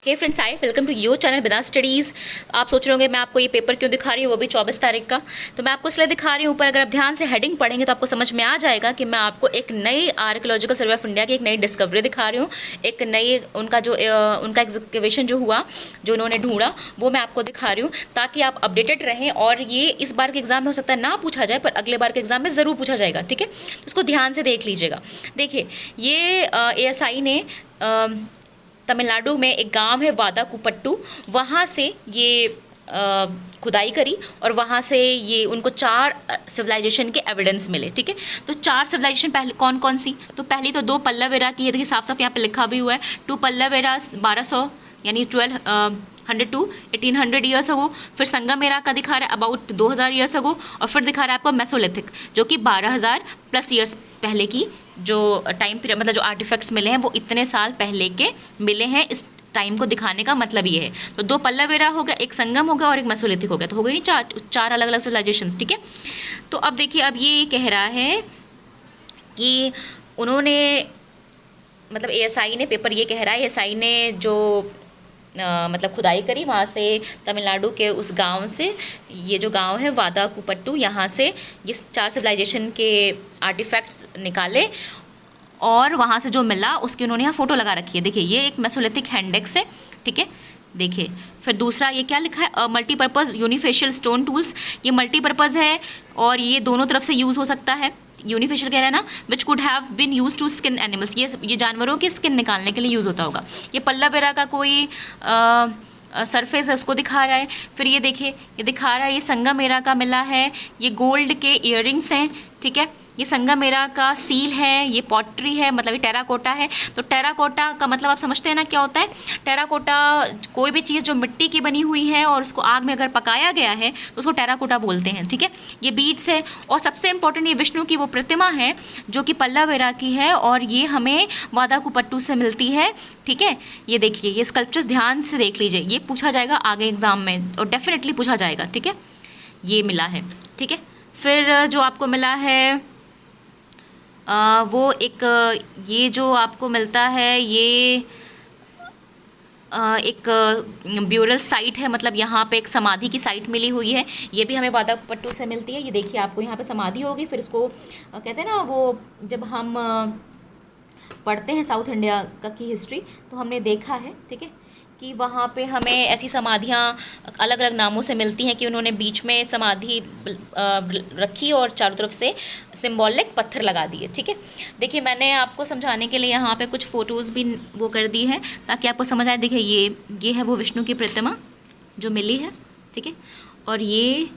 Hey friends, hi, welcome to your channel Bina studies. आप सोच रहे होंगे मैं आपको ये पेपर क्यों दिखा रही हूँ, वो भी 24 तारीख का। तो मैं आपको इसलिए दिखा रही हूँ, पर अगर आप ध्यान से हेडिंग पढ़ेंगे तो आपको समझ में आ जाएगा कि मैं आपको एक नई आर्कियोलॉजिकल सर्वे ऑफ इंडिया की एक नई डिस्कवरी दिखा रही हूँ। एक नई उनका एग्जीक्यूशन जो हुआ, जो उन्होंने ढूंढा, वो मैं आपको दिखा रही हूँ ताकि आप अपडेटेड रहें। और ये इस बार के एग्जाम में हो सकता है ना पूछा जाए, पर अगले बार के एग्जाम में ज़रूर पूछा जाएगा। ठीक है, तो उसको ध्यान से देख लीजिएगा। देखिए, ये ASI ने तमिलनाडु में एक गांव है वादाकुपट्टू, वहाँ से ये खुदाई करी और वहाँ से ये उनको 4 सिविलाइजेशन के एविडेंस मिले। ठीक है, तो 4 सिविलाइजेशन पहले कौन कौन सी? तो पहली तो 2 पल्लव एरा की, ये देखिए साफ साफ यहाँ पे लिखा भी हुआ है। 2 पल्लव एरा 1200 यानी 1200 to 1800 ईयर्स अगो। फिर संगम एरा का दिखा रहा है अबाउट 2000 ईयर्स अगो। और फिर दिखा रहा है आपको मेसोलिथिक, जो कि 12,000 प्लस ईयर्स पहले की जो टाइम पीरियड, मतलब जो आर्टिफैक्ट्स मिले हैं वो इतने साल पहले के मिले हैं। इस टाइम को दिखाने का मतलब ये है। तो 2 पल्लव एरा हो गया, एक संगम हो गया और एक मेसोलिथिक हो गया, तो हो गई नहीं चार अलग अलग सिविलाइजेशंस। ठीक है, तो अब देखिए, अब ये कह रहा है कि उन्होंने, मतलब ASI ने, पेपर ये कह रहा है ASI ने जो मतलब खुदाई करी वहाँ से, तमिलनाडु के उस गांव से, ये जो गांव है वादाकुपट्टू, यहाँ से ये 4 सिविलाइजेशन के आर्टिफैक्ट्स निकाले और वहाँ से जो मिला उसकी उन्होंने यहाँ फ़ोटो लगा रखी है। देखिए, ये एक मेसोलिथिक हैंडेक्स है। ठीक है, देखिए, फिर दूसरा ये क्या लिखा है, मल्टीपर्पज़ यूनिफेशियल स्टोन टूल्स। ये मल्टीपर्पज़ है और ये दोनों तरफ से यूज़ हो सकता है। यूनिफेशियल कह रहा है ना, which could have been used to skin animals, ये जानवरों की स्किन निकालने के लिए यूज़ होता होगा। ये पल्लव एरा का कोई सरफेस है, उसको दिखा रहा है। फिर ये देखिए, ये दिखा रहा है ये संगम एरा का मिला है, ये गोल्ड के इयररिंग्स हैं। ठीक है, ये संगम एरा का सील है, ये पॉटरी है, मतलब ये टेराकोटा है। तो टेराकोटा का मतलब आप समझते हैं ना क्या होता है? टेराकोटा कोई भी चीज़ जो मिट्टी की बनी हुई है और उसको आग में अगर पकाया गया है तो उसको टेराकोटा बोलते हैं। ठीक है, ये बीड्स है और सबसे इंपॉर्टेंट ये विष्णु की वो प्रतिमा है जो कि पल्लव एरा की है और ये हमें वादाकुपट्टू से मिलती है। ठीक है, ये देखिए, ये स्कल्पचर्स ध्यान से देख लीजिए, ये पूछा जाएगा आगे एग्जाम में और डेफिनेटली पूछा जाएगा। ठीक है, ये मिला है। ठीक है, फिर जो आपको मिला है वो एक, ये जो आपको मिलता है ये एक ब्यूरल साइट है, मतलब यहाँ पे एक समाधि की साइट मिली हुई है। ये भी हमें वादाकुपट्टू से मिलती है। ये देखिए, आपको यहाँ पे समाधि होगी, फिर इसको कहते हैं ना, वो जब हम पढ़ते हैं साउथ इंडिया की हिस्ट्री तो हमने देखा है। ठीक है, कि वहाँ पे हमें ऐसी समाधियाँ अलग अलग नामों से मिलती हैं कि उन्होंने बीच में समाधि रखी और चारों तरफ से सिंबॉलिक पत्थर लगा दिए। ठीक है, देखिए, मैंने आपको समझाने के लिए यहाँ पे कुछ फ़ोटोज़ भी वो कर दी हैं ताकि आपको समझ आए। देखिए, ये है वो विष्णु की प्रतिमा जो मिली है। ठीक है, और ये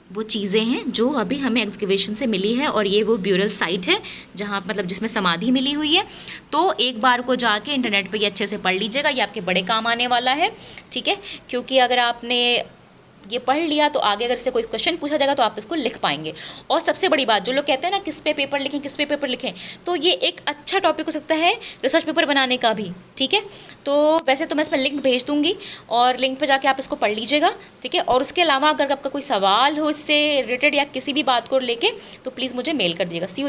वो चीज़ें हैं जो अभी हमें एक्सकवेशन से मिली है और ये वो ब्यूरल साइट है जहाँ, मतलब जिसमें समाधि मिली हुई है। तो एक बार को जाके इंटरनेट पे ये अच्छे से पढ़ लीजिएगा, ये आपके बड़े काम आने वाला है। ठीक है, क्योंकि अगर आपने ये पढ़ लिया तो आगे अगर से कोई क्वेश्चन पूछा जाएगा तो आप इसको लिख पाएंगे। और सबसे बड़ी बात, जो लोग कहते हैं ना किस पे पेपर लिखें, किस पे पेपर लिखें, तो ये एक अच्छा टॉपिक हो सकता है रिसर्च पेपर बनाने का भी। ठीक है, तो वैसे तो मैं इसमें लिंक भेज दूंगी और लिंक पे जाके आप इसको पढ़ लीजिएगा। ठीक है, और उसके अलावा अगर आपका कोई सवाल हो इससे रिलेटेड या किसी भी बात को लेके, तो प्लीज़ मुझे मेल कर दीजिएगा। सी यू।